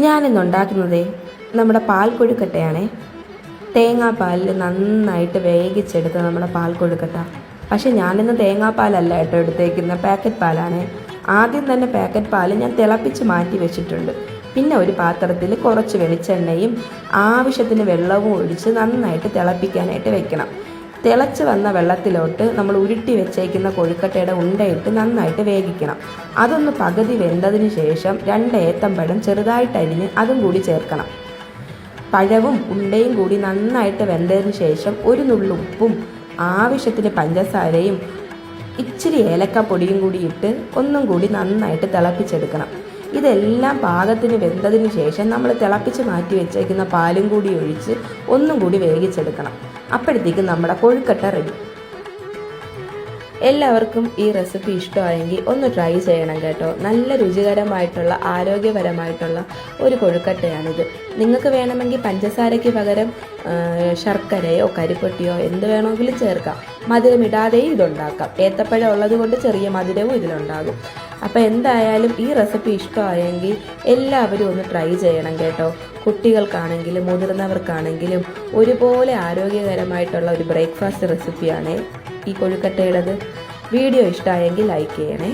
ഞാനിന്ന് ഉണ്ടാക്കുന്നത് നമ്മുടെ പാൽ കൊഴുക്കട്ടയാണേ. തേങ്ങാപ്പാലിൽ നന്നായിട്ട് വേവിച്ചെടുത്ത നമ്മുടെ പാൽ കൊഴുക്കട്ട. പക്ഷെ ഞാനിന്ന് തേങ്ങാപ്പാലല്ല കേട്ടോ എടുത്തേക്കുന്ന, പാക്കറ്റ് പാലാണ്. ആദ്യം തന്നെ പാക്കറ്റ് പാൽ ഞാൻ തിളപ്പിച്ച് മാറ്റി വെച്ചിട്ടുണ്ട്. പിന്നെ ഒരു പാത്രത്തിൽ കുറച്ച് വെളിച്ചെണ്ണയും ആവശ്യത്തിന് വെള്ളവും ഒഴിച്ച് നന്നായിട്ട് തിളപ്പിക്കാനായിട്ട് വെക്കണം. തിളച്ച് വന്ന വെള്ളത്തിലോട്ട് നമ്മൾ ഉരുട്ടി വെച്ചേക്കുന്ന കൊഴുക്കട്ടയുടെ ഉണ്ടയിട്ട് നന്നായിട്ട് വേവിക്കണം. അതൊന്ന് പകുതി വെന്തതിന് ശേഷം 2 ഏത്തമ്പഴം ചെറുതായിട്ട് അരിഞ്ഞ് അതും കൂടി ചേർക്കണം. പഴവും ഉണ്ടയും കൂടി നന്നായിട്ട് വെന്തതിന് ശേഷം ഒരു നുള്ളു ഉപ്പും ആവശ്യത്തിന് പഞ്ചസാരയും ഇച്ചിരി ഏലക്കപ്പൊടിയും കൂടി ഇട്ട് ഒന്നും കൂടി നന്നായിട്ട് തിളപ്പിച്ചെടുക്കണം. ഇതെല്ലാം പാകത്തിന് വെന്തതിന് ശേഷം നമ്മൾ തിളപ്പിച്ച് മാറ്റി വെച്ചേക്കുന്ന പാലും കൂടി ഒഴിച്ച് ഒന്നും കൂടി വേവിച്ചെടുക്കണം. അപ്പോഴത്തേക്കും നമ്മുടെ കൊഴുക്കട്ട റെഡി. എല്ലാവർക്കും ഈ റെസിപ്പി ഇഷ്ടമായെങ്കിൽ ഒന്ന് ട്രൈ ചെയ്യണം കേട്ടോ. നല്ല രുചികരമായിട്ടുള്ള ആരോഗ്യപരമായിട്ടുള്ള ഒരു കൊഴുക്കട്ടയാണിത്. നിങ്ങൾക്ക് വേണമെങ്കിൽ പഞ്ചസാരയ്ക്ക് പകരം ശർക്കരയോ കരിപ്പൊട്ടിയോ എന്ത് വേണമെങ്കിലും ചേർക്കാം. മധുരമിടാതെയും ഇതുണ്ടാക്കാം. ഏത്തപ്പഴം ഉള്ളത് കൊണ്ട് ചെറിയ മധുരവും ഇതിലുണ്ടാകും. അപ്പോൾ എന്തായാലും ഈ റെസിപ്പി ഇഷ്ടമായെങ്കിൽ എല്ലാവരും ഒന്ന് ട്രൈ ചെയ്യണം കേട്ടോ. കുട്ടികൾക്കാണെങ്കിലും മുതിർന്നവർക്കാണെങ്കിലും ഒരുപോലെ ആരോഗ്യകരമായിട്ടുള്ള ഒരു ബ്രേക്ക്ഫാസ്റ്റ് റെസിപ്പിയാണ് ഈ കൊഴുക്കട്ടയുടേത്. വീഡിയോ ഇഷ്ടമായെങ്കിൽ ലൈക്ക് ചെയ്യണേ.